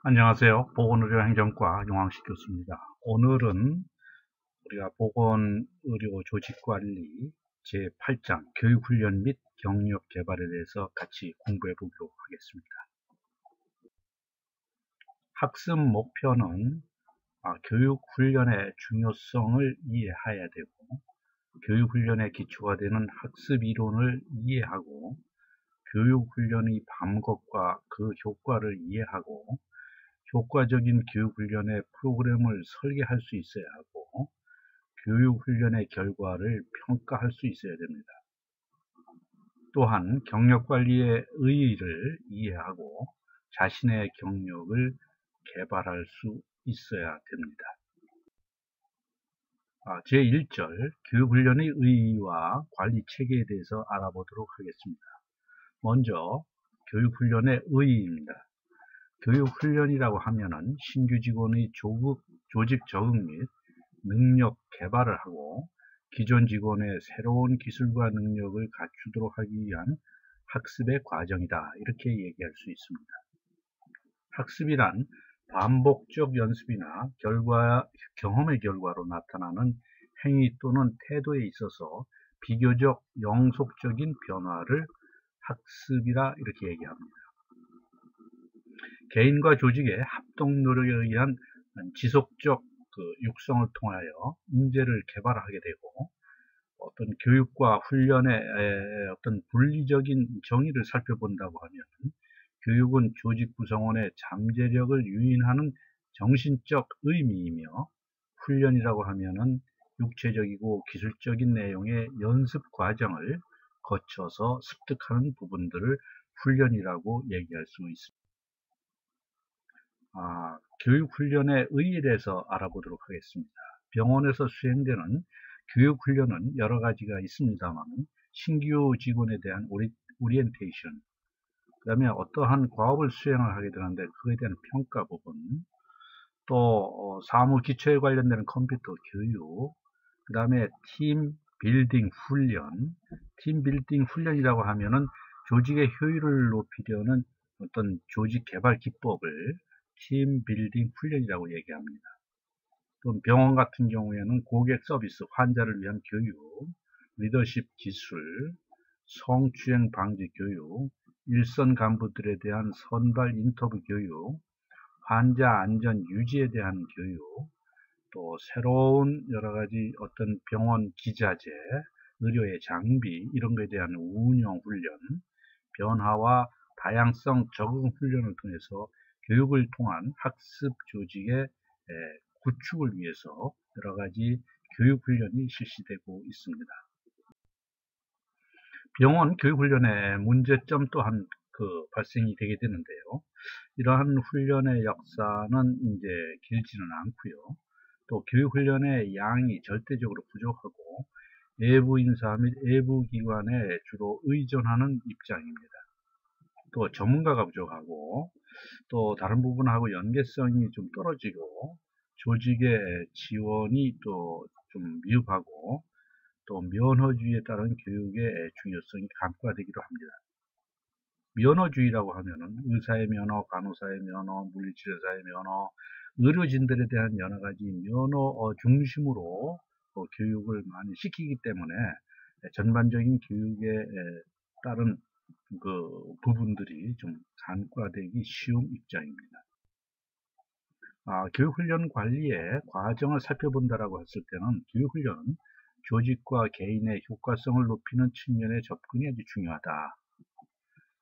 안녕하세요. 보건의료행정과 용왕식 교수입니다. 오늘은 우리가 보건의료 조직관리 제8장 교육훈련 및 경력 개발에 대해서 같이 공부해 보도록 하겠습니다. 학습 목표는 교육훈련의 중요성을 이해해야 되고, 교육훈련의 기초가 되는 학습 이론을 이해하고, 교육훈련의 방법과 그 효과를 이해하고, 효과적인 교육훈련의 프로그램을 설계할 수 있어야 하고, 교육훈련의 결과를 평가할 수 있어야 됩니다. 또한 경력관리의 의의를 이해하고 자신의 경력을 개발할 수 있어야 됩니다. 제1절 교육훈련의 의의와 관리체계에 대해서 알아보도록 하겠습니다. 먼저 교육훈련의 의의입니다. 교육훈련이라고 하면은 신규 직원의 조직 적응 및 능력 개발을 하고 기존 직원의 새로운 기술과 능력을 갖추도록 하기 위한 학습의 과정이다. 이렇게 얘기할 수 있습니다. 학습이란 반복적 연습이나 경험의 결과로 나타나는 행위 또는 태도에 있어서 비교적 영속적인 변화를 학습이라 이렇게 얘기합니다. 개인과 조직의 합동 노력에 의한 지속적 육성을 통하여 인재를 개발하게 되고, 어떤 교육과 훈련의 어떤 분리적인 정의를 살펴본다고 하면, 교육은 조직 구성원의 잠재력을 유인하는 정신적 의미이며, 훈련이라고 하면은 육체적이고 기술적인 내용의 연습 과정을 거쳐서 습득하는 부분들을 훈련이라고 얘기할 수 있습니다. 교육훈련의 의의에 대해서 알아보도록 하겠습니다. 병원에서 수행되는 교육훈련은 여러 가지가 있습니다만, 신규 직원에 대한 오리엔테이션, 그 다음에 어떠한 과업을 수행을 하게 되는데 그에 대한 평가 부분, 또 사무 기초에 관련되는 컴퓨터 교육, 그 다음에 팀 빌딩 훈련. 팀 빌딩 훈련이라고 하면은 조직의 효율을 높이려는 어떤 조직 개발 기법을 팀 빌딩 훈련이라고 얘기합니다. 또 병원 같은 경우에는 고객 서비스, 환자를 위한 교육, 리더십 기술, 성추행 방지 교육, 일선 간부들에 대한 선발 인터뷰 교육, 환자 안전 유지에 대한 교육, 또 새로운 여러 가지 어떤 병원 기자재, 의료의 장비, 이런 것에 대한 운영 훈련, 변화와 다양성 적응 훈련을 통해서 교육을 통한 학습 조직의 구축을 위해서 여러 가지 교육 훈련이 실시되고 있습니다. 병원 교육 훈련의 문제점 또한 발생이 되게 되는데요. 이러한 훈련의 역사는 이제 길지는 않고요. 또 교육 훈련의 양이 절대적으로 부족하고 외부 인사 및 외부 기관에 주로 의존하는 입장입니다. 또 전문가가 부족하고, 또 다른 부분하고 연계성이 좀 떨어지고, 조직의 지원이 또 좀 미흡하고, 또 면허주의에 따른 교육의 중요성이 간과되기도 합니다. 면허주의라고 하면은 의사의 면허, 간호사의 면허, 물리치료사의 면허, 의료진들에 대한 여러 가지 면허 중심으로 교육을 많이 시키기 때문에 전반적인 교육에 따른 부분들이 좀 간과되기 쉬운 입장입니다. 교육훈련 관리의 과정을 살펴본다라고 했을 때는 교육훈련은 조직과 개인의 효과성을 높이는 측면의 접근이 아주 중요하다.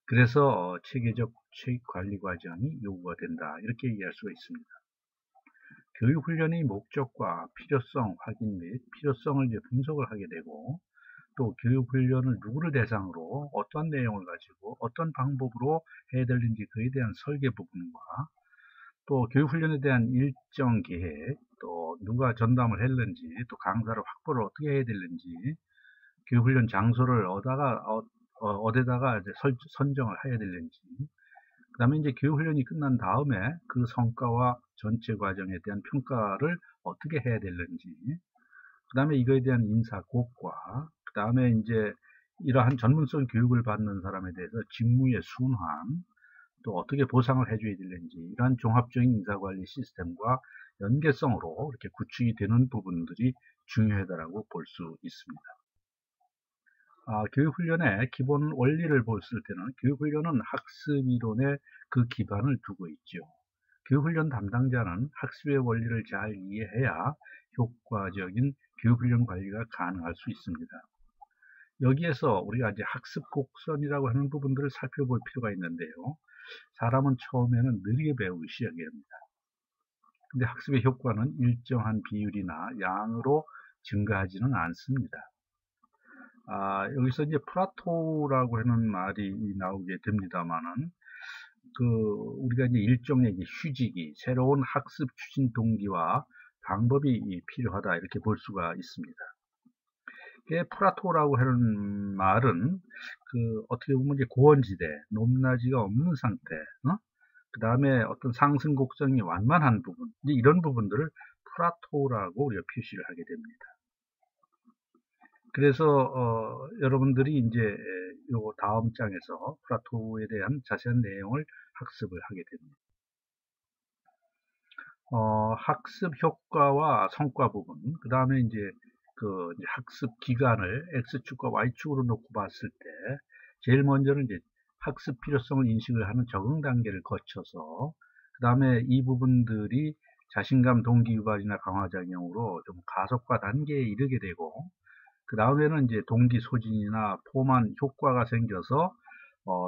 그래서 체계적 관리 과정이 요구가 된다. 이렇게 얘기할 수가 있습니다. 교육훈련의 목적과 필요성 확인 및 필요성을 이제 분석을 하게 되고, 또 교육훈련을 누구를 대상으로 어떤 내용을 가지고 어떤 방법으로 해야 되는지 그에 대한 설계 부분과, 또 교육훈련에 대한 일정 계획, 또 누가 전담을 했는지, 또 강사를 확보를 어떻게 해야 되는지, 교육훈련 장소를 어디다가 이제 선정을 해야 되는지, 그 다음에 이제 교육훈련이 끝난 다음에 그 성과와 전체 과정에 대한 평가를 어떻게 해야 되는지, 그 다음에 이거에 대한 인사곡과, 그 다음에 이제 이러한 전문성 교육을 받는 사람에 대해서 직무의 순환, 또 어떻게 보상을 해줘야 되는지 이러한 종합적인 인사관리 시스템과 연계성으로 이렇게 구축이 되는 부분들이 중요하다고 볼 수 있습니다. 교육훈련의 기본 원리를 봤을 때는 교육훈련은 학습이론에 그 기반을 두고 있죠. 교육훈련 담당자는 학습의 원리를 잘 이해해야 효과적인 교육훈련 관리가 가능할 수 있습니다. 여기에서 우리가 이제 학습 곡선이라고 하는 부분들을 살펴볼 필요가 있는데요. 사람은 처음에는 느리게 배우기 시작합니다. 근데 학습의 효과는 일정한 비율이나 양으로 증가하지는 않습니다. 여기서 이제 플라토라고 하는 말이 나오게 됩니다만은, 우리가 이제 일종의 휴지기, 새로운 학습 추진 동기와 방법이 필요하다, 이렇게 볼 수가 있습니다. 플라토라고 하는 말은, 어떻게 보면 이제 고원지대, 높낮이가 없는 상태, 그 다음에 어떤 상승 곡선이 완만한 부분, 이제 이런 부분들을 플라토라고 우리가 표시를 하게 됩니다. 그래서 여러분들이 이제 요 다음 장에서 플라토에 대한 자세한 내용을 학습을 하게 됩니다. 학습 효과와 성과 부분, 그 다음에 이제 이제 학습 기간을 X축과 Y축으로 놓고 봤을 때, 제일 먼저는 이제 학습 필요성을 인식을 하는 적응 단계를 거쳐서, 그 다음에 이 부분들이 자신감 동기 유발이나 강화작용으로 좀 가속화 단계에 이르게 되고, 그 다음에는 이제 동기 소진이나 포만 효과가 생겨서,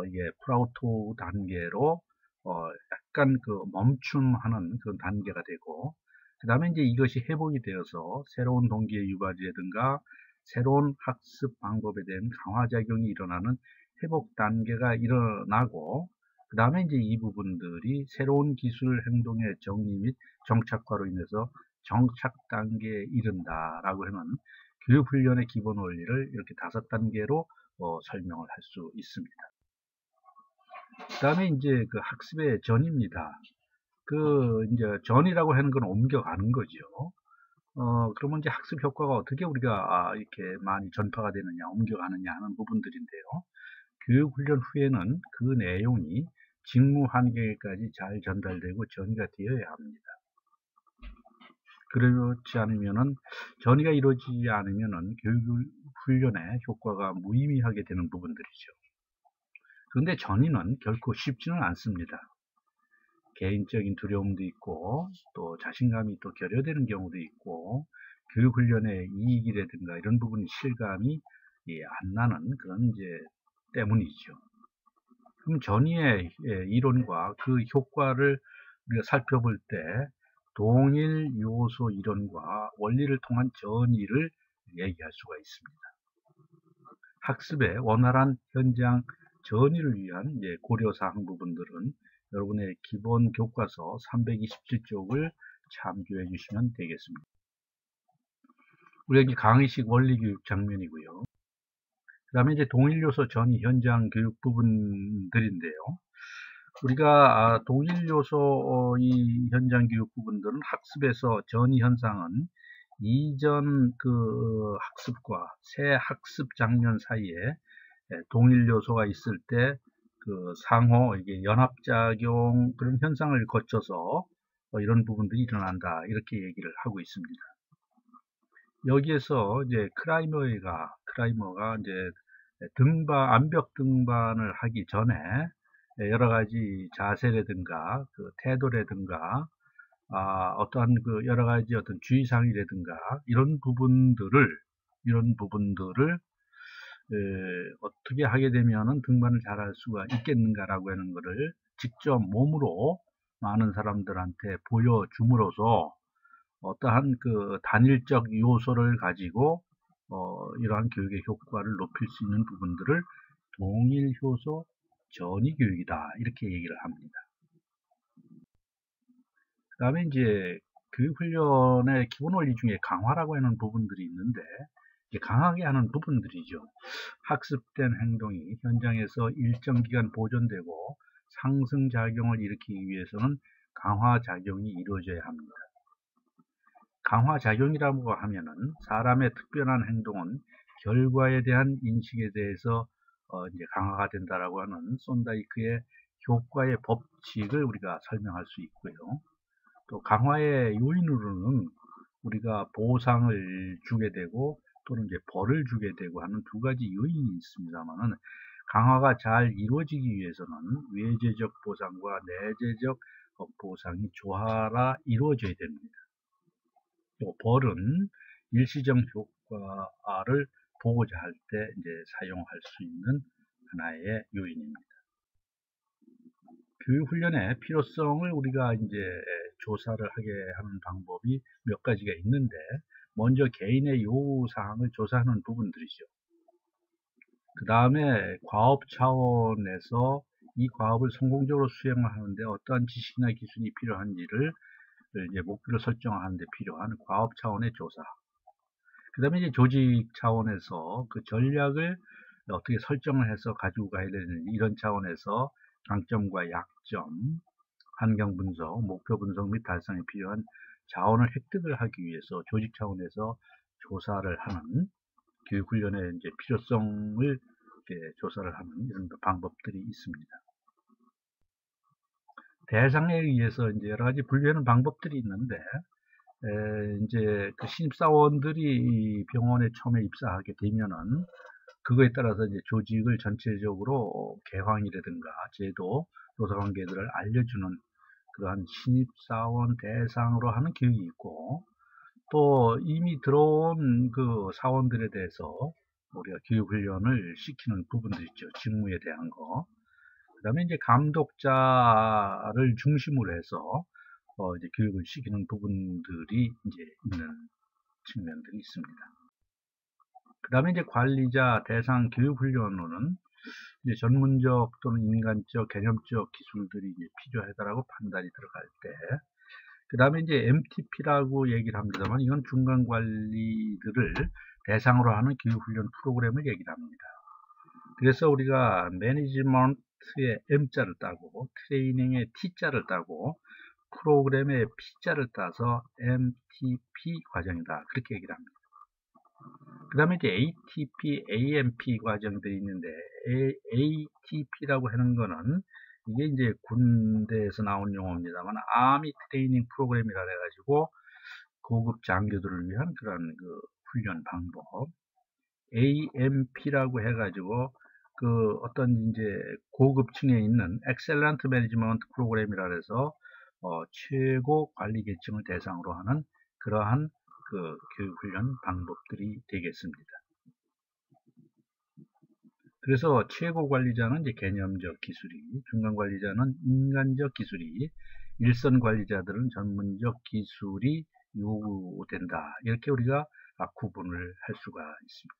이게 플라토 단계로, 약간 멈춤하는 그런 단계가 되고, 그 다음에 이제 이것이 회복이 되어서 새로운 동기의 유발이라든가 새로운 학습 방법에 대한 강화작용이 일어나는 회복 단계가 일어나고, 그 다음에 이제 이 부분들이 새로운 기술 행동의 정리 및 정착화로 인해서 정착 단계에 이른다라고 하는 교육훈련의 기본 원리를 이렇게 5단계로 설명을 할 수 있습니다. 그 다음에 이제 학습의 전입니다. 이제 전이라고 하는 건 옮겨가는 거죠. 그러면 이제 학습 효과가 어떻게 우리가 이렇게 많이 전파가 되느냐, 옮겨가느냐 하는 부분들인데요. 교육훈련 후에는 그 내용이 직무 환경에까지 잘 전달되고 전이가 되어야 합니다. 그렇지 않으면은, 전이가 이루어지지 않으면은 교육훈련의 효과가 무의미하게 되는 부분들이죠. 그런데 전이는 결코 쉽지는 않습니다. 개인적인 두려움도 있고, 또 자신감이 또 결여되는 경우도 있고, 교육훈련의 이익이라든가 이런 부분이 실감이 안 나는 그런 이제 때문이죠. 그럼 전이의 이론과 그 효과를 우리가 살펴볼 때 동일 요소 이론과 원리를 통한 전이를 얘기할 수가 있습니다. 학습의 원활한 현장 전이를 위한 고려사항 부분들은 여러분의 기본 교과서 327쪽을 참조해 주시면 되겠습니다. 우리 여기 강의식 원리교육 장면이고요. 그 다음에 이제 동일요소 전이 현장 교육 부분들인데요. 우리가 동일 요소 이 현장 교육 부분들은 학습에서 전이 현상은 이전 학습과 새 학습 장면 사이에 동일 요소가 있을 때 상호 이게 연합작용 그런 현상을 거쳐서 이런 부분들이 일어난다, 이렇게 얘기를 하고 있습니다. 여기에서 이제 크라이머가 이제 암벽 등반을 하기 전에 여러 가지 자세라든가 태도라든가 어떠한 여러 가지 어떤 주의사항이라든가 이런 부분들을 어떻게 하게 되면은 등반을 잘할 수가 있겠는가라고 하는 것을 직접 몸으로 많은 사람들한테 보여줌으로써 어떠한 단일적 요소를 가지고 이러한 교육의 효과를 높일 수 있는 부분들을 동일 효소 전이 교육이다, 이렇게 얘기를 합니다. 그 다음에 이제 교육훈련의 기본 원리 중에 강화라고 하는 부분들이 있는데, 강하게 하는 부분들이죠. 학습된 행동이 현장에서 일정 기간 보존되고 상승작용을 일으키기 위해서는 강화작용이 이루어져야 합니다. 강화작용이라고 하면은 사람의 특별한 행동은 결과에 대한 인식에 대해서 이제 강화가 된다라고 하는 손다이크의 효과의 법칙을 우리가 설명할 수 있고요. 또 강화의 요인으로는 우리가 보상을 주게 되고 또는 이제 벌을 주게 되고 하는 두 가지 요인이 있습니다만은, 강화가 잘 이루어지기 위해서는 외재적 보상과 내재적 보상이 조화라 이루어져야 됩니다. 또 벌은 일시적 효과를 보고자 할 때 이제 사용할 수 있는 하나의 요인입니다. 교육훈련의 필요성을 우리가 이제 조사를 하게 하는 방법이 몇 가지가 있는데, 먼저 개인의 요구사항을 조사하는 부분들이죠. 그 다음에 과업 차원에서 이 과업을 성공적으로 수행하는데 어떠한 지식이나 기술이 필요한지를 이제 목표를 설정하는 데 필요한 과업 차원의 조사. 그 다음에 이제 조직 차원에서 그 전략을 어떻게 설정을 해서 가지고 가야 되는지, 이런 차원에서 강점과 약점, 환경 분석, 목표 분석 및 달성에 필요한 자원을 획득을 하기 위해서 조직 차원에서 조사를 하는, 교육훈련의 이제 필요성을 조사를 하는 이런 방법들이 있습니다. 대상에 의해서 이제 여러 가지 분류하는 방법들이 있는데, 이제 그 신입사원들이 병원에 처음에 입사하게 되면은 그거에 따라서 이제 조직을 전체적으로 개황이라든가 제도, 노사관계들을 알려주는 그러한 신입사원 대상으로 하는 교육이 있고, 또 이미 들어온 그 사원들에 대해서 우리가 교육훈련을 시키는 부분도 있죠. 직무에 대한 거. 그 다음에 이제 감독자를 중심으로 해서 이제 교육을 시키는 부분들이 이제 있는 측면들이 있습니다. 그 다음에 이제 관리자 대상 교육훈련으로는 이제 전문적 또는 인간적, 개념적 기술들이 이제 필요하다라고 판단이 들어갈 때, 그 다음에 이제 MTP라고 얘기를 합니다만, 이건 중간 관리들을 대상으로 하는 교육훈련 프로그램을 얘기를 합니다. 그래서 우리가 매니지먼트의 M자를 따고, 트레이닝의 T자를 따고, 프로그램의 P자를 따서 MTP 과정이다, 그렇게 얘기를 합니다. 그 다음에 이제 ATP, AMP 과정들이 있는데, ATP라고 하는 거는 이게 이제 군대에서 나온 용어입니다만, 아미 트레이닝 프로그램이라 해가지고 고급 장교들을 위한 그런 그 훈련 방법. AMP라고 해가지고 그 어떤 이제 고급층에 있는 엑셀런트 매니지먼트 프로그램이라 해서 최고 관리 계층을 대상으로 하는 그러한 그 교육훈련 방법들이 되겠습니다. 그래서 최고 관리자는 이제 개념적 기술이, 중간 관리자는 인간적 기술이, 일선 관리자들은 전문적 기술이 요구된다, 이렇게 우리가 구분을 할 수가 있습니다.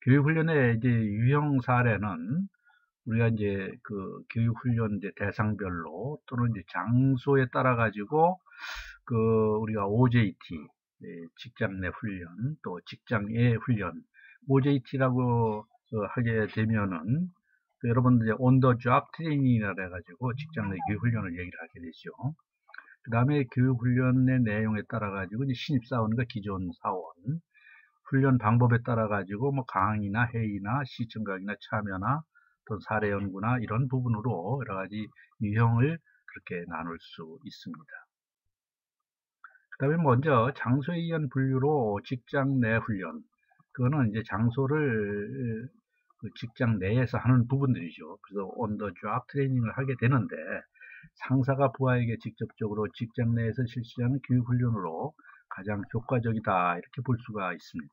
교육훈련의 이제 유형 사례는 우리가 이제 그 교육훈련 이제 대상별로 또는 이제 장소에 따라 가지고 그 우리가 OJT, 직장 내 훈련, 또 직장 외 훈련, OJT라고 하게 되면은 여러분들 이제 on the job training이라 해가지고 직장 내 교육 훈련을 얘기를 하게 되죠. 그 다음에 교육 훈련의 내용에 따라 가지고 이제 신입사원과 기존 사원, 훈련 방법에 따라 가지고 뭐 강의나 회의나 시청각이나 참여나 또 사례 연구나 이런 부분으로 여러 가지 유형을 그렇게 나눌 수 있습니다. 그 다음에 먼저 장소에 의한 분류로 직장 내 훈련, 그거는 이제 장소를 그 직장 내에서 하는 부분들이죠. 그래서 on the job 트레이닝을 하게 되는데, 상사가 부하에게 직접적으로 직장 내에서 실시하는 교육 훈련으로 가장 효과적이다, 이렇게 볼 수가 있습니다.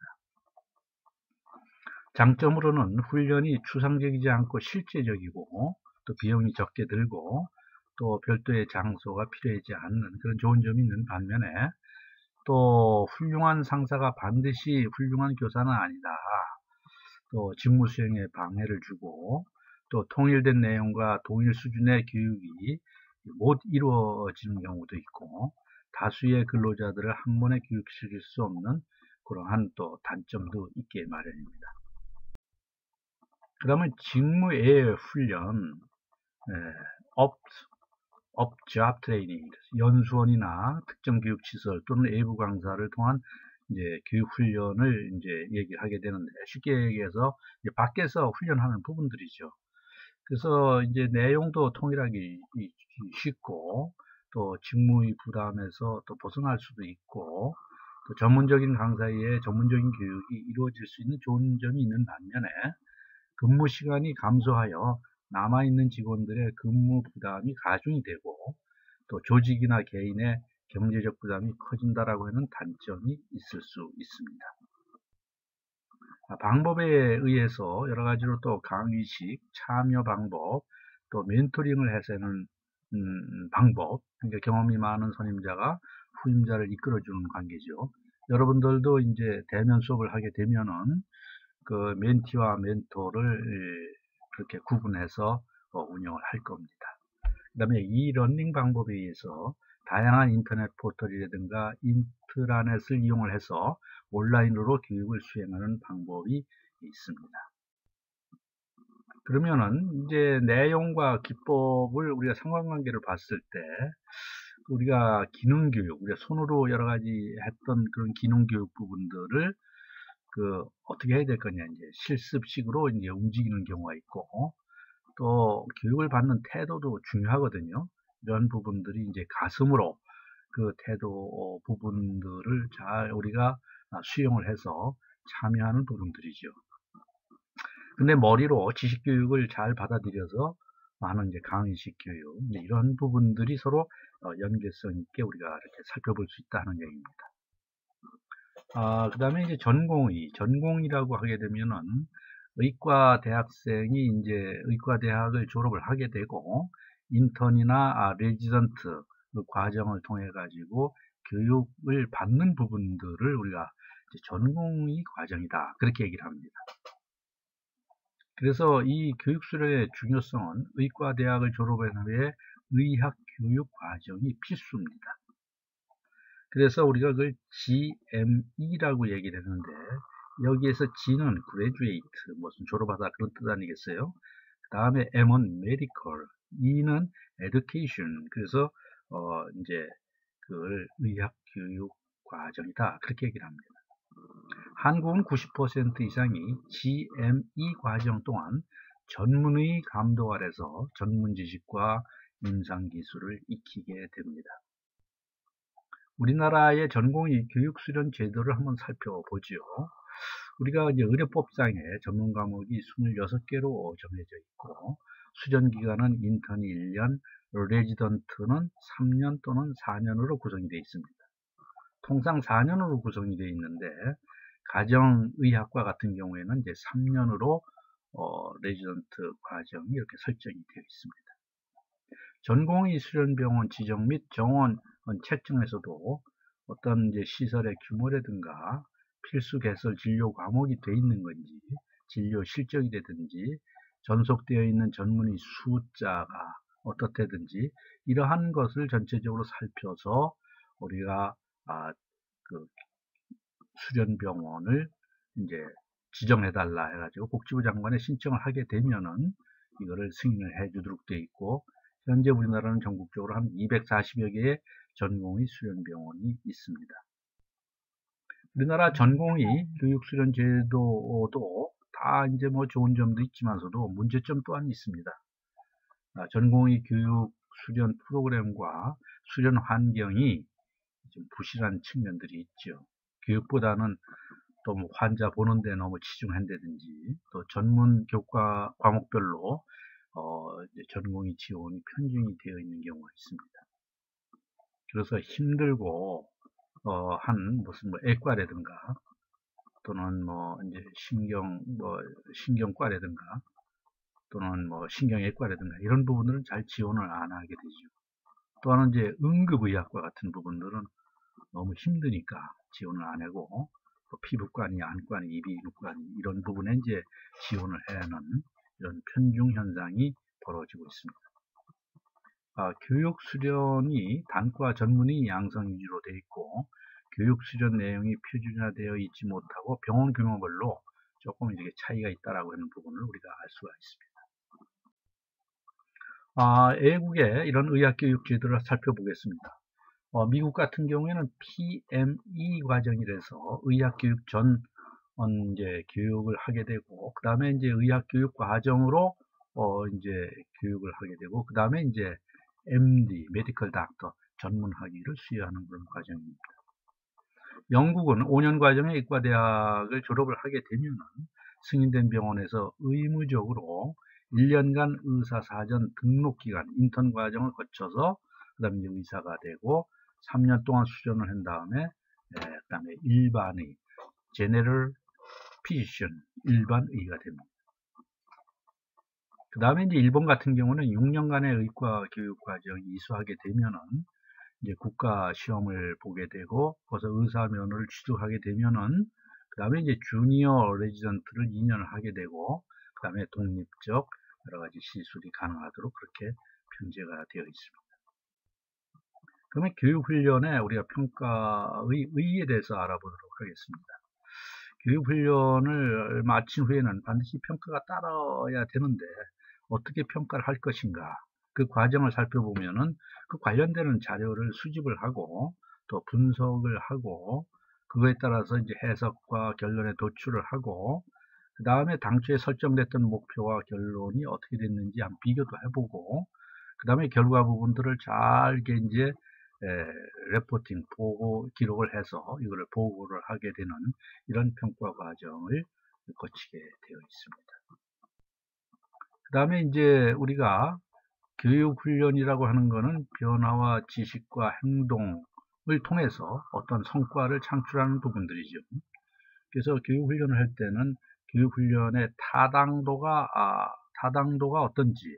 장점으로는 훈련이 추상적이지 않고 실제적이고, 또 비용이 적게 들고, 또 별도의 장소가 필요하지 않는 그런 좋은 점이 있는 반면에, 또 훌륭한 상사가 반드시 훌륭한 교사는 아니다, 또 직무 수행에 방해를 주고, 또 통일된 내용과 동일 수준의 교육이 못 이루어지는 경우도 있고, 다수의 근로자들을 한 번에 교육시킬 수 없는 그러한 또 단점도 있게 마련입니다. 그 다음에 직무 외의 훈련, job 트레이닝, 연수원이나 특정 교육시설 또는 외부 강사를 통한 이제 교육 훈련을 이제 얘기하게 되는데, 쉽게 얘기해서 이제 밖에서 훈련하는 부분들이죠. 그래서 이제 내용도 통일하기 쉽고, 또 직무의 부담에서 또 벗어날 수도 있고, 또 전문적인 강사의 전문적인 교육이 이루어질 수 있는 좋은 점이 있는 반면에, 근무 시간이 감소하여 남아있는 직원들의 근무 부담이 가중이 되고, 또 조직이나 개인의 경제적 부담이 커진다라고 하는 단점이 있을 수 있습니다. 방법에 의해서 여러 가지로 또 강의식, 참여 방법, 또 멘토링을 해서는 방법, 그러니까 경험이 많은 선임자가 후임자를 이끌어주는 관계죠. 여러분들도 이제 대면 수업을 하게 되면은 그 멘티와 멘토를 그렇게 구분해서 운영을 할 겁니다. 그 다음에 이 러닝 방법에 의해서 다양한 인터넷 포털이라든가 인트라넷을 이용을 해서 온라인으로 교육을 수행하는 방법이 있습니다. 그러면은 이제 내용과 기법을 우리가 상관관계를 봤을 때 우리가 기능교육, 우리가 손으로 여러 가지 했던 그런 기능교육 부분들을 어떻게 해야 될 거냐, 이제 실습식으로 이제 움직이는 경우가 있고, 또 교육을 받는 태도도 중요하거든요. 이런 부분들이 이제 가슴으로 그 태도 부분들을 잘 우리가 수용을 해서 참여하는 부분들이죠. 근데 머리로 지식교육을 잘 받아들여서 많은 이제 강의식 교육, 이런 부분들이 서로 연계성 있게 우리가 이렇게 살펴볼 수 있다는 얘기입니다. 그 다음에 이제 전공이라고 하게 되면은 의과 대학생이 이제 의과 대학을 졸업을 하게 되고 인턴이나 레지던트 그 과정을 통해 가지고 교육을 받는 부분들을 우리가 이제 전공의 과정이다, 그렇게 얘기를 합니다. 그래서 이 교육 수련의 중요성은 의과 대학을 졸업한 후에 의학 교육 과정이 필수입니다. 그래서 우리가 그걸 GME라고 얘기를 했는데, 여기에서 G는 graduate, 무슨 졸업하다 그런 뜻 아니겠어요? 그 다음에 M은 medical, E는 education. 그래서 이제 그걸 의학 교육 과정이다, 그렇게 얘기를 합니다. 한국은 90% 이상이 GME 과정 동안 전문의 감독 아래서 전문 지식과 임상 기술을 익히게 됩니다. 우리나라의 전공의 교육 수련 제도를 한번 살펴보죠. 우리가 이제 의료법상에 전문 과목이 26개로 정해져 있고, 수련 기간은 인턴이 1년, 레지던트는 3년 또는 4년으로 구성이 되어 있습니다. 통상 4년으로 구성이 되어 있는데, 가정의학과 같은 경우에는 이제 3년으로 레지던트 과정이 이렇게 설정이 되어 있습니다. 전공의 수련병원 지정 및 정원 책정에서도 어떤 이제 시설의 규모라든가 필수 개설 진료 과목이 되어 있는 건지, 진료 실적이라든지, 전속되어 있는 전문의 숫자가 어떻다든지, 이러한 것을 전체적으로 살펴서 우리가 그 수련병원을 이제 지정해달라 해가지고 복지부 장관에 신청을 하게 되면은 이거를 승인을 해주도록 되어 있고, 현재 우리나라는 전국적으로 한 240여 개의 전공의 수련병원이 있습니다. 우리나라 전공의 교육 수련 제도도 다 이제 뭐 좋은 점도 있지만서도 문제점 또한 있습니다. 전공의 교육 수련 프로그램과 수련 환경이 좀 부실한 측면들이 있죠. 교육보다는 또 뭐 환자 보는 데 너무 치중한다든지, 또 전문 교과 과목별로 이제 전공의 지원이 편중이 되어 있는 경우가 있습니다. 그래서 힘들고 한 무슨 뭐 애과라든가 또는 뭐 이제 신경과라든가 또는 뭐 신경외과라든가 이런 부분들은 잘 지원을 안 하게 되죠. 또 하나는 이제 응급의학과 같은 부분들은 너무 힘드니까 지원을 안 하고, 또 피부과니 안과니 이비인후과니 이런 부분에 이제 지원을 해야 하는 이런 편중 현상이 벌어지고 있습니다. 교육 수련이 단과 전문의 양성 위주로 되어 있고, 교육 수련 내용이 표준화되어 있지 못하고 병원 규모별로 조금 이렇게 차이가 있다라고 하는 부분을 우리가 알 수가 있습니다. 외국의 이런 의학교육 제도를 살펴보겠습니다. 미국 같은 경우에는 PME 과정이라서 의학교육 전 이제 교육을 하게 되고, 그 다음에 이제 의학교육 과정으로 이제 교육을 하게 되고, 그 다음에 이제 MD, 메디컬 닥터, 전문 학위를 수여하는 그런 과정입니다. 영국은 5년 과정의 의과대학을 졸업을 하게 되면 승인된 병원에서 의무적으로 1년간 의사사전 등록기간, 인턴 과정을 거쳐서 그 다음에 의사가 되고 3년 동안 수련을 한 다음에 그 다음에 일반의 제네럴 피지션, 일반의가 됩니다. 그 다음에 이제 일본 같은 경우는 6년간의 의과 교육 과정이 이수하게 되면은 이제 국가 시험을 보게 되고, 거기서 의사 면허를 취득하게 되면은, 그 다음에 이제 주니어 레지던트를 2년을 하게 되고, 그 다음에 독립적 여러 가지 시술이 가능하도록 그렇게 편제가 되어 있습니다. 그러면 교육훈련에 우리가 평가의 의의에 대해서 알아보도록 하겠습니다. 교육훈련을 마친 후에는 반드시 평가가 따라야 되는데, 어떻게 평가를 할 것인가, 그 과정을 살펴보면은 그 관련되는 자료를 수집을 하고 또 분석을 하고 그거에 따라서 이제 해석과 결론에 도출을 하고, 그 다음에 당초에 설정됐던 목표와 결론이 어떻게 됐는지 한번 비교도 해보고, 그 다음에 결과 부분들을 잘 이제 레포팅, 보고 기록을 해서 이거를 보고를 하게 되는 이런 평가 과정을 거치게 되어 있습니다. 그 다음에 이제 우리가 교육훈련이라고 하는 것은 변화와 지식과 행동을 통해서 어떤 성과를 창출하는 부분들이죠. 그래서 교육훈련을 할 때는 교육훈련의 타당도가 어떤지,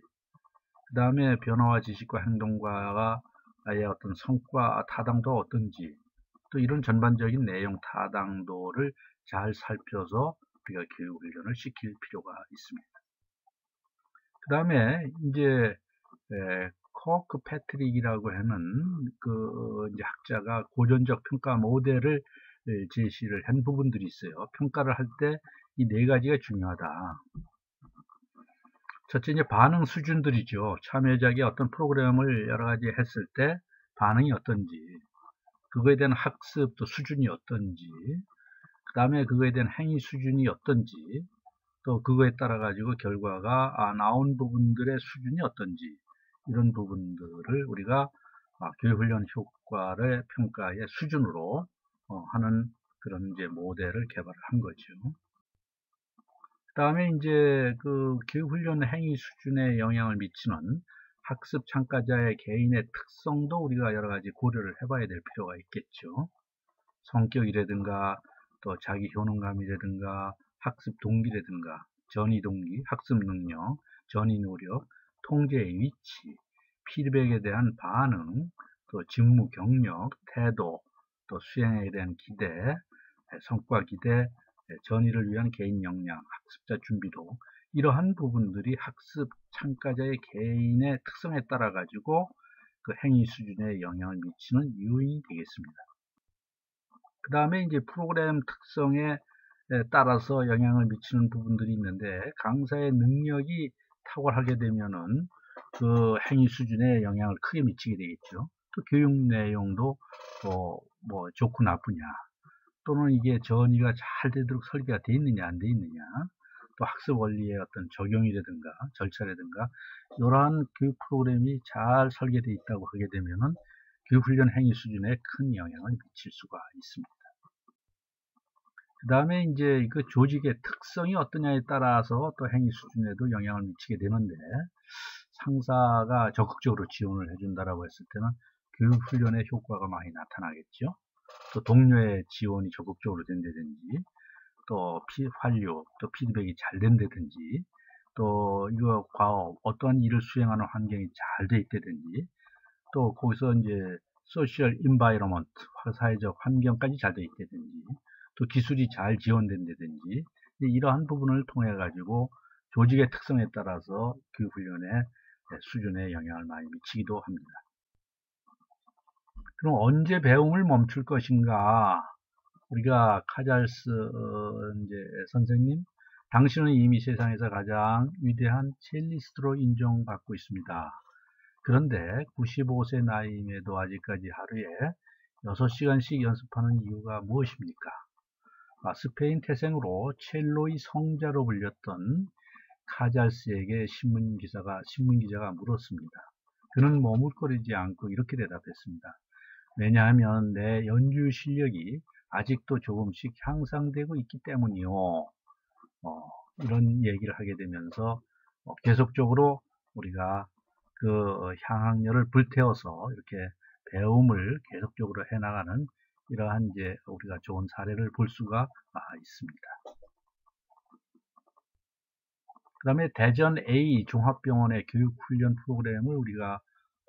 그 다음에 변화와 지식과 행동과의 어떤 성과 타당도가 어떤지, 또 이런 전반적인 내용 타당도를 잘 살펴서 우리가 교육훈련을 시킬 필요가 있습니다. 그 다음에 이제 커크 패트릭이라고 하는 그 이제 학자가 고전적 평가 모델을 제시를 한 부분들이 있어요. 평가를 할 때 이 네 가지가 중요하다. 첫째, 이제 반응 수준들이죠. 참여자가 어떤 프로그램을 여러 가지 했을 때 반응이 어떤지, 그거에 대한 학습 또 수준이 어떤지, 그 다음에 그거에 대한 행위 수준이 어떤지, 또 그거에 따라 가지고 결과가 나온 부분들의 수준이 어떤지, 이런 부분들을 우리가 교육훈련 효과를 평가의 수준으로 하는 그런 이제 모델을 개발을 한 거죠. 그 다음에 이제 그 교육훈련 행위 수준에 영향을 미치는 학습 참가자의 개인의 특성도 우리가 여러 가지 고려를 해봐야 될 필요가 있겠죠. 성격이라든가 또 자기 효능감이라든가 학습 동기라든가 전이 동기, 학습 능력, 전이 노력, 통제의 위치, 피드백에 대한 반응, 또 직무 경력, 태도, 또 수행에 대한 기대, 성과 기대, 전이를 위한 개인 역량, 학습자 준비도, 이러한 부분들이 학습 참가자의 개인의 특성에 따라 가지고 그 행위 수준에 영향을 미치는 요인이 되겠습니다. 그 다음에 이제 프로그램 특성에 따라서 영향을 미치는 부분들이 있는데, 강사의 능력이 탁월하게 되면은 그 행위 수준에 영향을 크게 미치게 되겠죠. 또 교육 내용도 뭐 좋고 나쁘냐, 또는 이게 전이가 잘 되도록 설계가 되어 있느냐 안 되어 있느냐, 또 학습 원리의 어떤 적용이라든가 절차라든가 이러한 교육 프로그램이 잘 설계되어 있다고 하게 되면은 교육훈련 행위 수준에 큰 영향을 미칠 수가 있습니다. 그 다음에 이제 그 조직의 특성이 어떠냐에 따라서 또 행위 수준에도 영향을 미치게 되는데, 상사가 적극적으로 지원을 해준다라고 했을 때는 교육훈련의 효과가 많이 나타나겠죠. 또 동료의 지원이 적극적으로 된다든지, 또 활류, 또 피드백이 잘 된다든지, 또 이거 과업, 어떠한 일을 수행하는 환경이 잘 돼 있다든지, 또 거기서 이제 소셜 인바이러먼트, 사회적 환경까지 잘 돼 있다든지, 또 기술이 잘 지원된다든지, 이러한 부분을 통해 가지고 조직의 특성에 따라서 교육훈련의 수준에 영향을 많이 미치기도 합니다. 그럼 언제 배움을 멈출 것인가? 우리가 카잘스 이제 선생님, 당신은 이미 세상에서 가장 위대한 첼리스트로 인정받고 있습니다. 그런데 95세 나이임에도 아직까지 하루에 6시간씩 연습하는 이유가 무엇입니까? 스페인 태생으로 첼로의 성자로 불렸던 카잘스에게 신문기자가 물었습니다. 그는 머뭇거리지 않고 이렇게 대답했습니다. 왜냐하면 내 연주 실력이 아직도 조금씩 향상되고 있기 때문이요. 이런 얘기를 하게 되면서 계속적으로 우리가 그 향학열을 불태워서 이렇게 배움을 계속적으로 해나가는 이러한 이제 우리가 좋은 사례를 볼 수가 있습니다. 그 다음에 대전 A 종합병원의 교육훈련 프로그램을 우리가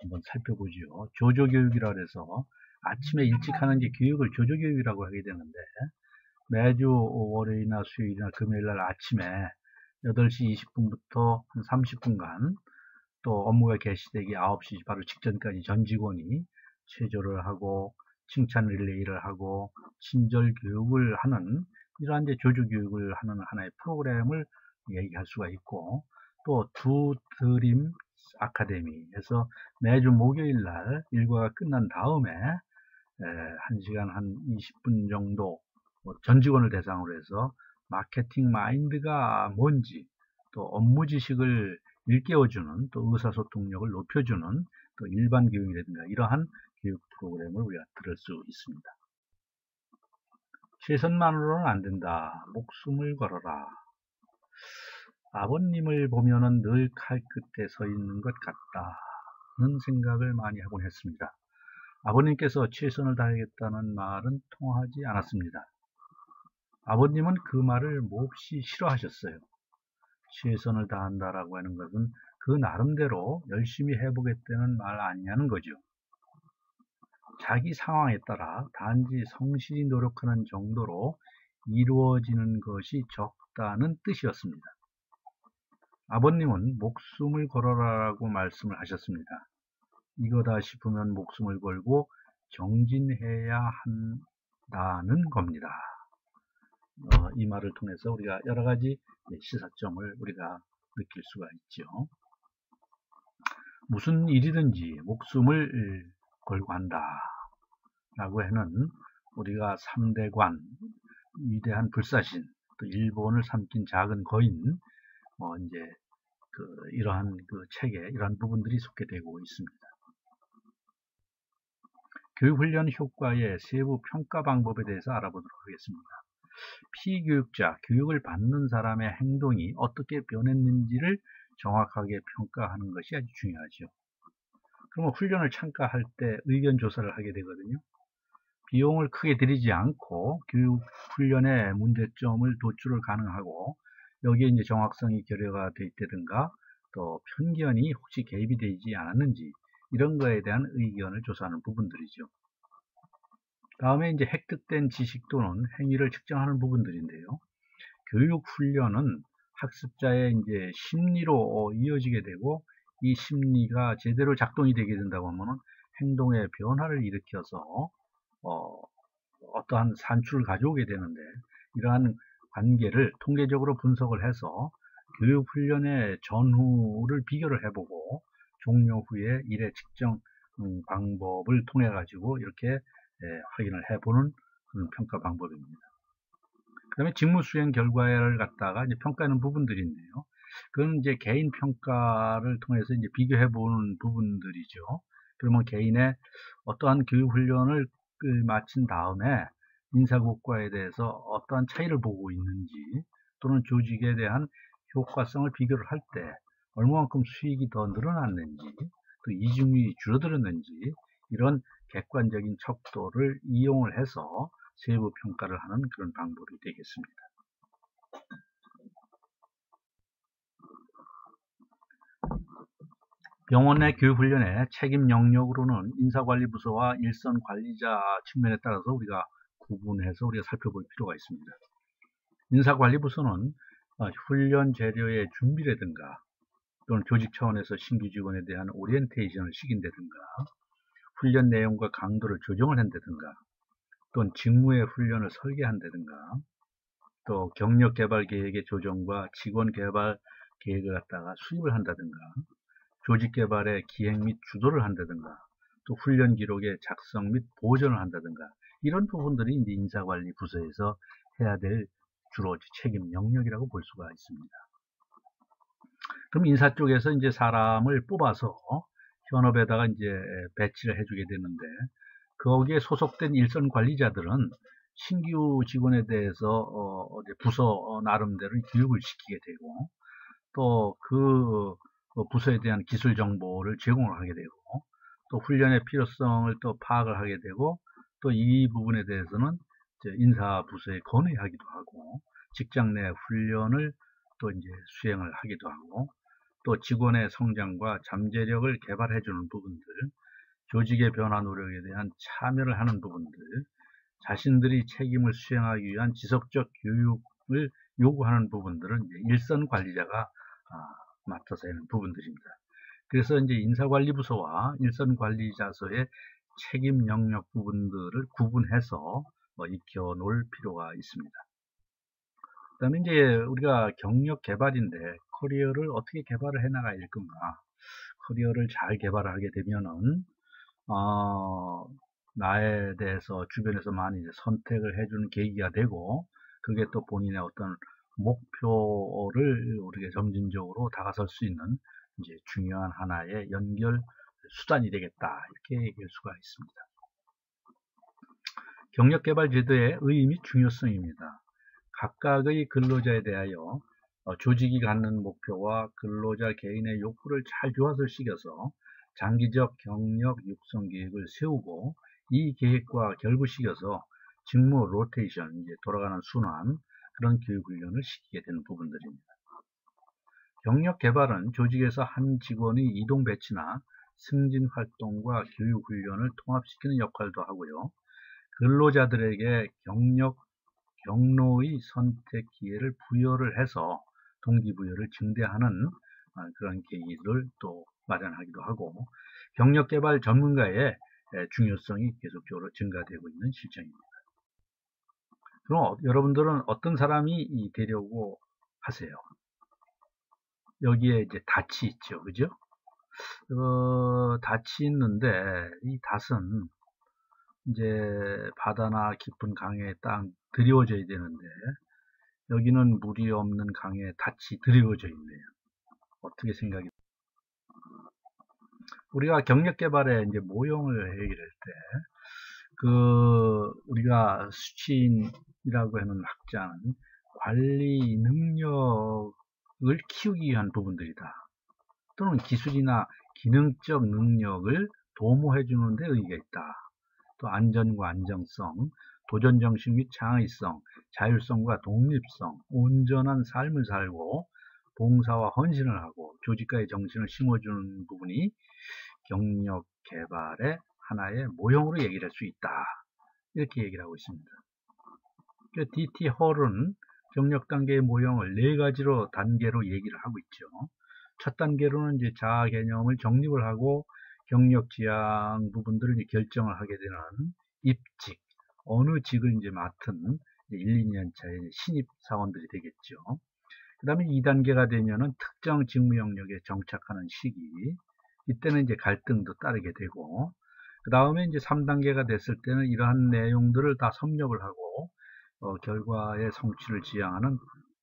한번 살펴보죠. 조조교육이라 해서 아침에 일찍 하는 게 교육을 조조교육이라고 하게 되는데, 매주 월요일이나 수요일이나 금요일날 아침에 8시 20분부터 한 30분간 또 업무가 개시되기 9시 바로 직전까지 전 직원이 체조를 하고 칭찬 릴레이를 하고 친절 교육을 하는 이러한 이제 조조 교육을 하는 하나의 프로그램을 얘기할 수가 있고, 또 두 드림 아카데미에서 매주 목요일 날 일과가 끝난 다음에 1시간 한 20분 정도 전 직원을 대상으로 해서 마케팅 마인드가 뭔지, 또 업무 지식을 일깨워주는, 또 의사소통력을 높여주는 또 일반 교육이라든가 이러한 교육 프로그램을 우리가 들을 수 있습니다. 최선만으로는 안 된다. 목숨을 걸어라. 아버님을 보면은 늘 칼 끝에 서 있는 것 같다는 생각을 많이 하곤 했습니다. 아버님께서 최선을 다하겠다는 말은 통하지 않았습니다. 아버님은 그 말을 몹시 싫어하셨어요. 최선을 다한다라고 하는 것은 그 나름대로 열심히 해보겠다는 말 아니냐는 거죠. 자기 상황에 따라 단지 성실히 노력하는 정도로 이루어지는 것이 적다는 뜻이었습니다. 아버님은 목숨을 걸어라라고 말씀을 하셨습니다. 이거다 싶으면 목숨을 걸고 정진해야 한다는 겁니다. 이 말을 통해서 우리가 여러 가지 시사점을 우리가 느낄 수가 있죠. 무슨 일이든지 목숨을 걸고 한다 라고 하는 우리가 3대관, 위대한 불사신, 또 일본을 삼킨 작은 거인, 이제 이러한 그 책에 이러한 부분들이 소개되고 있습니다. 교육훈련 효과의 세부 평가 방법에 대해서 알아보도록 하겠습니다. 피교육자, 교육을 받는 사람의 행동이 어떻게 변했는지를 정확하게 평가하는 것이 아주 중요하죠. 그러면 훈련을 참가할 때 의견 조사를 하게 되거든요. 비용을 크게 들이지 않고 교육 훈련의 문제점을 도출을 가능하고, 여기에 이제 정확성이 결여가 되어 있다든가 또 편견이 혹시 개입이 되지 않았는지 이런 거에 대한 의견을 조사하는 부분들이죠. 다음에 이제 획득된 지식 또는 행위를 측정하는 부분들인데요. 교육 훈련은 학습자의 이제 심리로 이어지게 되고, 이 심리가 제대로 작동이 되게 된다고 하면 행동의 변화를 일으켜서 어떠한 산출을 가져오게 되는데, 이러한 관계를 통계적으로 분석을 해서 교육 훈련의 전후를 비교를 해보고 종료 후에 일의 측정 방법을 통해 가지고 이렇게 확인을 해보는 그런 평가 방법입니다. 그 다음에 직무 수행 결과를 갖다가 이제 평가하는 부분들이 있네요. 그건 이제 개인 평가를 통해서 이제 비교해 보는 부분들이죠. 그러면 개인의 어떠한 교육 훈련을 마친 다음에 인사고과에 대해서 어떠한 차이를 보고 있는지, 또는 조직에 대한 효과성을 비교를 할 때 얼마만큼 수익이 더 늘어났는지, 또 이중이 줄어들었는지, 이런 객관적인 척도를 이용을 해서 세부 평가를 하는 그런 방법이 되겠습니다. 병원 내 교육훈련의 책임 영역으로는 인사관리부서와 일선관리자 측면에 따라서 우리가 구분해서 우리가 살펴볼 필요가 있습니다. 인사관리부서는 훈련 재료의 준비라든가, 또는 조직 차원에서 신규 직원에 대한 오리엔테이션을 시킨다든가, 훈련 내용과 강도를 조정을 한다든가, 또는 직무의 훈련을 설계한다든가, 또 경력 개발 계획의 조정과 직원 개발 계획을 갖다가 수립을 한다든가, 조직 개발의 기획 및 주도를 한다든가, 또 훈련 기록의 작성 및 보존을 한다든가, 이런 부분들이 이제 인사관리 부서에서 해야 될 주로 책임 영역이라고 볼 수가 있습니다. 그럼 인사 쪽에서 이제 사람을 뽑아서 현업에다가 이제 배치를 해주게 되는데, 거기에 소속된 일선 관리자들은 신규 직원에 대해서 부서 나름대로 교육을 시키게 되고, 또 그 부서에 대한 기술 정보를 제공을 하게 되고, 또 훈련의 필요성을 또 파악을 하게 되고, 또 이 부분에 대해서는 이제 인사 부서에 건의하기도 하고, 직장 내 훈련을 또 이제 수행을 하기도 하고, 또 직원의 성장과 잠재력을 개발해 주는 부분들, 조직의 변화 노력에 대한 참여를 하는 부분들, 자신들이 책임을 수행하기 위한 지속적 교육을 요구하는 부분들은 이제 일선 관리자가 맡아서 하는 부분들입니다. 그래서 이제 인사관리부서와 일선 관리자서의 책임 영역 부분들을 구분해서 익혀 놓을 필요가 있습니다. 그 다음에 이제 우리가 경력 개발인데, 커리어를 어떻게 개발을 해 나가야 될 건가? 커리어를 잘 개발하게 되면은 나에 대해서 주변에서 많이 이제 선택을 해주는 계기가 되고, 그게 또 본인의 어떤 목표를 우리가 점진적으로 다가설 수 있는 이제 중요한 하나의 연결 수단이 되겠다, 이렇게 얘기할 수가 있습니다. 경력개발 제도의 의의 및 중요성입니다. 각각의 근로자에 대하여 조직이 갖는 목표와 근로자 개인의 욕구를 잘 조화를 시켜서 장기적 경력 육성 계획을 세우고, 이 계획과 결부시켜서 직무 로테이션, 이제 돌아가는 순환, 그런 교육 훈련을 시키게 되는 부분들입니다. 경력 개발은 조직에서 한 직원의 이동 배치나 승진 활동과 교육 훈련을 통합시키는 역할도 하고요. 근로자들에게 경로의 선택 기회를 부여를 해서 동기부여를 증대하는 그런 계기를 또 마련하기도 하고, 경력개발 전문가의 중요성이 계속적으로 증가되고 있는 실정입니다. 그럼 여러분들은 어떤 사람이 되려고 하세요? 여기에 이제 닷이 있죠, 그죠? 닷이 있는데, 이 닷은 이제 바다나 깊은 강에 딱 드리워져야 되는데, 여기는 물이 없는 강에 닷이 드리워져 있네요. 어떻게 생각이? 우리가 경력 개발의 이제 모형을 얘기를 할 때, 우리가 수치인이라고 하는 학자는 관리 능력을 키우기 위한 부분들이다, 또는 기술이나 기능적 능력을 도모해 주는 데 의의가 있다, 또 안전과 안정성, 도전정신 및 창의성, 자율성과 독립성, 온전한 삶을 살고 봉사와 헌신을 하고 조직가의 정신을 심어주는 부분이 경력 개발의 하나의 모형으로 얘기를 할 수 있다, 이렇게 얘기를 하고 있습니다. D.T. 헐은 경력 단계의 모형을 4가지로 단계로 얘기를 하고 있죠. 첫 단계로는 이제 자아 개념을 정립을 하고 경력 지향 부분들을 이제 결정을 하게 되는 입직, 어느 직을 이제 맡은 1, 2년 차의 신입 사원들이 되겠죠. 그 다음에 2단계가 되면은 특정 직무 영역에 정착하는 시기, 이때는 이제 갈등도 따르게 되고, 그 다음에 이제 3단계가 됐을 때는 이러한 내용들을 다 섭렵을 하고 결과의 성취를 지향하는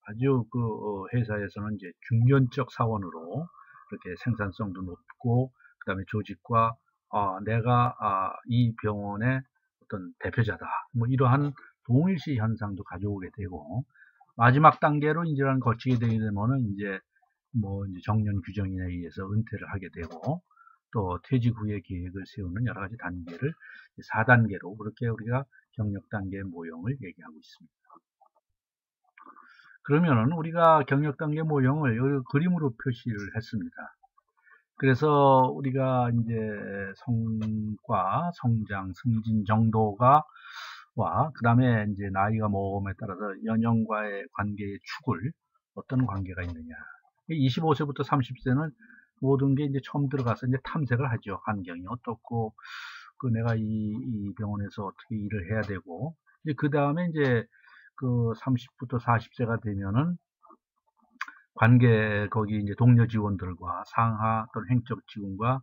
아주 회사에서는 이제 중견적 사원으로 이렇게 생산성도 높고, 그 다음에 조직과 내가 이 병원의 어떤 대표자다, 뭐 이러한 동일시 현상도 가져오게 되고, 마지막 단계로 이제는 거치게 되게 되면은 이제 정년 규정에 의해서 은퇴를 하게 되고, 또 퇴직 후의 계획을 세우는 여러 가지 단계를 4단계로 그렇게 우리가 경력 단계의 모형을 얘기하고 있습니다. 그러면은 우리가 경력 단계 모형을 여기 그림으로 표시를 했습니다. 그래서 우리가 이제 성과, 성장, 승진 정도가 그 다음에 이제 나이가 먹음에 따라서 연령과의 관계의 축을 어떤 관계가 있느냐. 25세부터 30세는 모든 게 이제 처음 들어가서 이제 탐색을 하죠. 환경이 어떻고, 내가 이 병원에서 어떻게 일을 해야 되고, 이제 그 다음에 이제 30부터 40세가 되면은 거기 이제 동료 직원들과 상하 또는 행적 직원과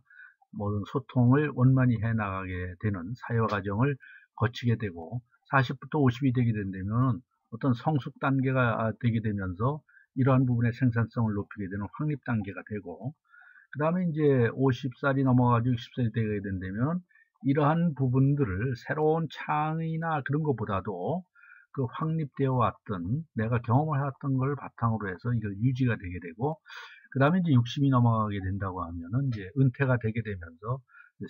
모든 소통을 원만히 해 나가게 되는 사회화 과정을 거치게 되고, 40부터 50이 되게 된다면 어떤 성숙 단계가 되게 되면서 이러한 부분의 생산성을 높이게 되는 확립 단계가 되고, 그 다음에 이제 50살이 넘어가지고 60살이 되게 된다면 이러한 부분들을 새로운 창의나 그런 것보다도 그 확립되어 왔던 내가 경험을 해왔던 걸 바탕으로 해서 이걸 유지가 되게 되고, 그 다음에 이제 60이 넘어가게 된다고 하면은 이제 은퇴가 되게 되면서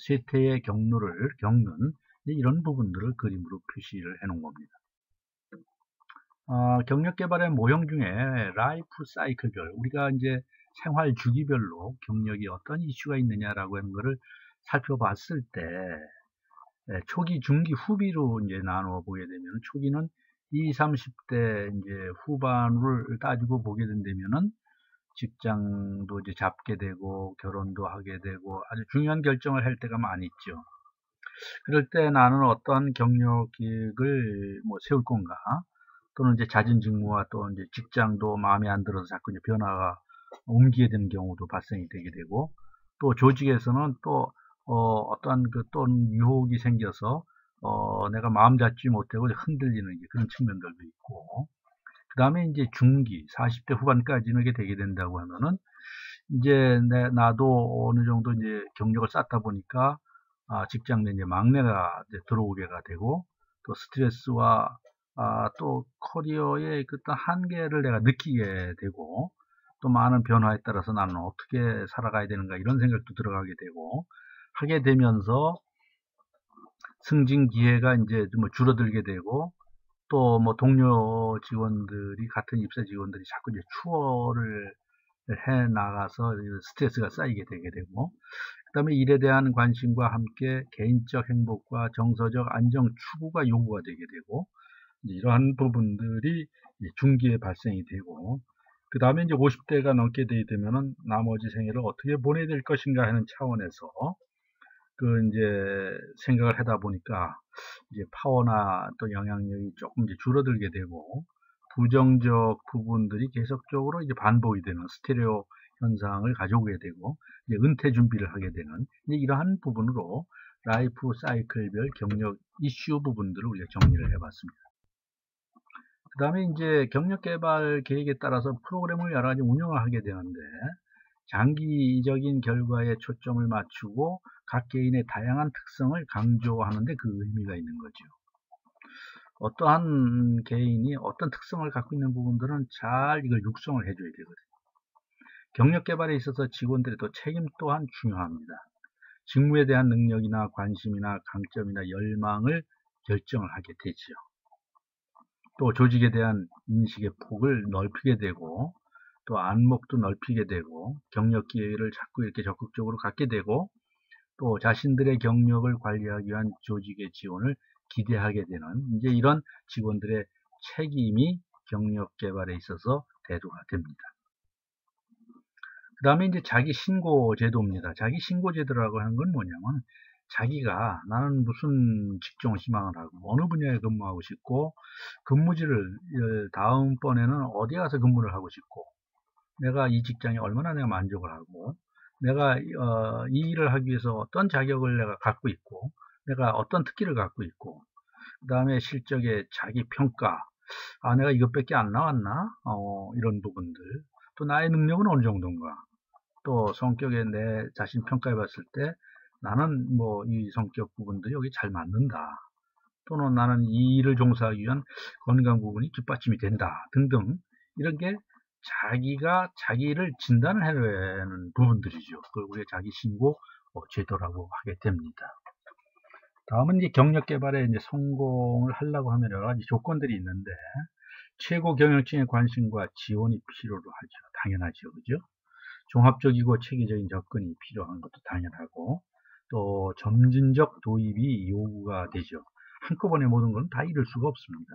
쇠퇴의 경로를 겪는 이런 부분들을 그림으로 표시를 해 놓은 겁니다. 경력 개발의 모형 중에 라이프 사이클별, 우리가 이제 생활 주기별로 경력이 어떤 이슈가 있느냐라고 하는 것을 살펴봤을 때, 초기, 중기, 후비로 이제 나누어 보게 되면, 초기는 20, 30대 이제 후반을 따지고 보게 된다면은 직장도 이제 잡게 되고 결혼도 하게 되고 아주 중요한 결정을 할 때가 많이 있죠. 그럴 때 나는 어떤 경력 계획을 뭐 세울 건가, 또는 이제 잦은 직무와 또 이제 직장도 마음에 안 들어서 자꾸 이제 변화가 옮기게 되는 경우도 발생이 되게 되고, 또 조직에서는 또 어떠한 그 또는 유혹이 생겨서 내가 마음 잡지 못하고 흔들리는 그런 측면들도 있고, 그 다음에 이제 중기 40대 후반까지는 이게 되게 된다고 하면은 이제 나도 어느 정도 이제 경력을 쌓다 보니까 직장 내 이제 막내가 이제 들어오게가 되고, 또 스트레스와 또 커리어의 그 어떤 한계를 내가 느끼게 되고, 또 많은 변화에 따라서 나는 어떻게 살아가야 되는가 이런 생각도 들어가게 되고 하게 되면서 승진 기회가 이제 좀 줄어들게 되고, 또 뭐 동료 직원들이 같은 입사 직원들이 자꾸 이제 추월을 해 나가서 스트레스가 쌓이게 되게 되고, 그 다음에 일에 대한 관심과 함께 개인적 행복과 정서적 안정 추구가 요구가 되게 되고, 이러한 부분들이 중기에 발생이 되고, 그 다음에 이제 50대가 넘게 되게 되면은 나머지 생애를 어떻게 보내야 될 것인가 하는 차원에서 그 이제 생각을 하다 보니까 이제 파워나 또 영향력이 조금 이제 줄어들게 되고, 부정적 부분들이 계속적으로 이제 반복이 되는 스테레오 현상을 가져오게 되고, 이제 은퇴 준비를 하게 되는 이러한 부분으로 라이프 사이클별 경력 이슈 부분들을 우리가 정리를 해봤습니다. 그 다음에 이제 경력 개발 계획에 따라서 프로그램을 여러 가지 운영을 하게 되는데, 장기적인 결과에 초점을 맞추고 각 개인의 다양한 특성을 강조하는 데 그 의미가 있는 거죠. 어떠한 개인이 어떤 특성을 갖고 있는 부분들은 잘 이걸 육성을 해줘야 되거든요. 경력 개발에 있어서 직원들의 또 책임 또한 중요합니다. 직무에 대한 능력이나 관심이나 강점이나 열망을 결정을 하게 되죠. 또 조직에 대한 인식의 폭을 넓히게 되고, 또 안목도 넓히게 되고, 경력 기회를 자꾸 이렇게 적극적으로 갖게 되고, 또 자신들의 경력을 관리하기 위한 조직의 지원을 기대하게 되는 이제 이런 직원들의 책임이 경력 개발에 있어서 대두가 됩니다. 그 다음에 이제 자기 신고 제도입니다. 자기 신고 제도라고 하는 건 뭐냐면, 자기가 나는 무슨 직종을 희망을 하고 어느 분야에 근무하고 싶고, 근무지를 다음번에는 어디 가서 근무를 하고 싶고, 내가 이 직장에 얼마나 내가 만족을 하고, 내가 이 일을 하기 위해서 어떤 자격을 내가 갖고 있고, 내가 어떤 특기를 갖고 있고, 그 다음에 실적의 자기 평가, 내가 이것밖에 안 나왔나, 이런 부분들, 또 나의 능력은 어느 정도인가, 또 성격에 내 자신 평가해 봤을 때 나는 뭐 이 성격 부분도 여기 잘 맞는다, 또는 나는 이 일을 종사하기 위한 건강 부분이 뒷받침이 된다 등등, 이런 게 자기가 자기를 진단을 해내는 부분들이죠. 그걸 우리가 자기 신고 제도라고 하게 됩니다. 다음은 이제 경력 개발에 이제 성공을 하려고 하면 여러 가지 조건들이 있는데, 최고 경영층의 관심과 지원이 필요로 하죠. 당연하죠. 그죠? 종합적이고 체계적인 접근이 필요한 것도 당연하고, 또 점진적 도입이 요구가 되죠. 한꺼번에 모든 건 다 이룰 수가 없습니다.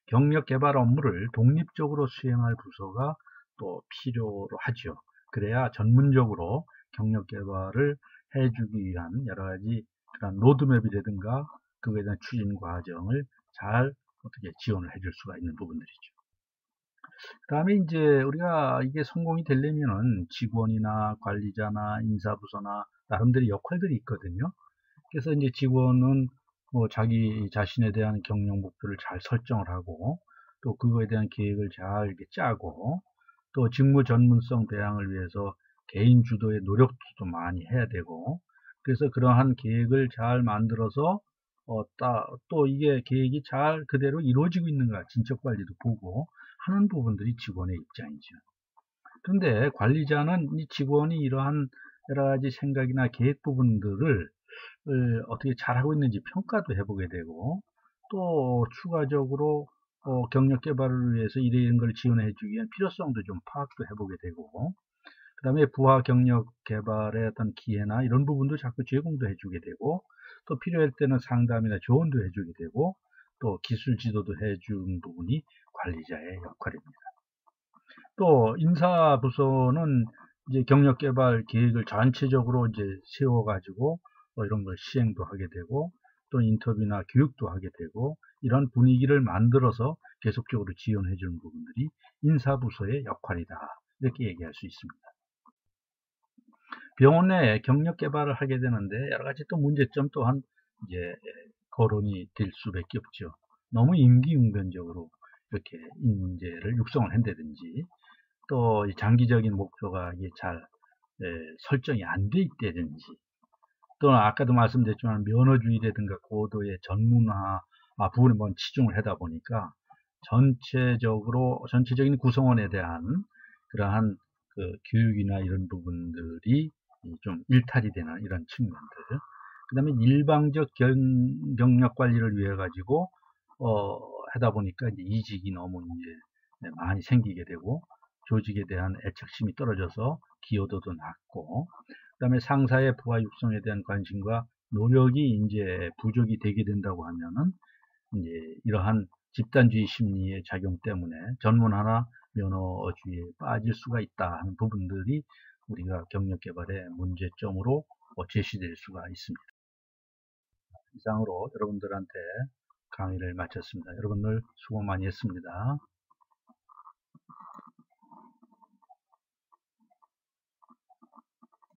경력 개발 업무를 독립적으로 수행할 부서가 또 필요로 하죠. 그래야 전문적으로 경력 개발을 해주기 위한 여러 가지 그런 로드맵이라든가 그거에 대한 추진 과정을 잘 어떻게 지원을 해줄 수가 있는 부분들이죠. 그 다음에 이제 우리가 이게 성공이 되려면은 직원이나 관리자나 인사부서나 나름대로 역할들이 있거든요. 그래서 이제 직원은 뭐 자기 자신에 대한 경영 목표를 잘 설정을 하고, 또 그거에 대한 계획을 잘 이렇게 짜고, 또 직무 전문성 배양을 위해서 개인 주도의 노력도 좀 많이 해야 되고, 그래서 그러한 계획을 잘 만들어서 또 이게 계획이 잘 그대로 이루어지고 있는가 진척 관리도 보고 하는 부분들이 직원의 입장이죠. 그런데 관리자는 이 직원이 이러한 여러 가지 생각이나 계획 부분들을 어떻게 잘하고 있는지 평가도 해보게 되고, 또 추가적으로 경력 개발을 위해서 이런 걸 지원해 주기 위한 필요성도 좀 파악도 해보게 되고, 그 다음에 부하 경력 개발의 어떤 기회나 이런 부분도 자꾸 제공도 해주게 되고, 또 필요할 때는 상담이나 조언도 해주게 되고, 또 기술 지도도 해주는 부분이 관리자의 역할입니다. 또 인사부서는 이제 경력 개발 계획을 전체적으로 이제 세워가지고 이런 걸 시행도 하게 되고, 또 인터뷰나 교육도 하게 되고, 이런 분위기를 만들어서 계속적으로 지원해 주는 부분들이 인사부서의 역할이다, 이렇게 얘기할 수 있습니다. 병원 내에 경력 개발을 하게 되는데 여러 가지 또 문제점 또한 이제 거론이 될 수밖에 없죠. 너무 임기응변적으로 이렇게 인재를 육성을 한다든지, 또 장기적인 목표가 이게 잘 설정이 안 돼 있다든지, 또 아까도 말씀드렸지만 면허주의라든가 고도의 전문화 부분에 치중을 하다 보니까 전체적인 구성원에 대한 그러한 그 교육이나 이런 부분들이 좀 일탈이 되는 이런 측면들. 그 다음에 일방적 경력 관리를 위해 가지고 하다 보니까 이제 이직이 너무 이제 많이 생기게 되고, 조직에 대한 애착심이 떨어져서 기여도도 낮고, 그 다음에 상사의 부하 육성에 대한 관심과 노력이 이제 부족이 되게 된다고 하면은 이제 이러한 집단주의 심리의 작용 때문에 전문화나 면허주의에 빠질 수가 있다 하는 부분들이 우리가 경력 개발의 문제점으로 제시될 수가 있습니다. 이상으로 여러분들한테 강의를 마쳤습니다. 여러분들 수고 많이 했습니다.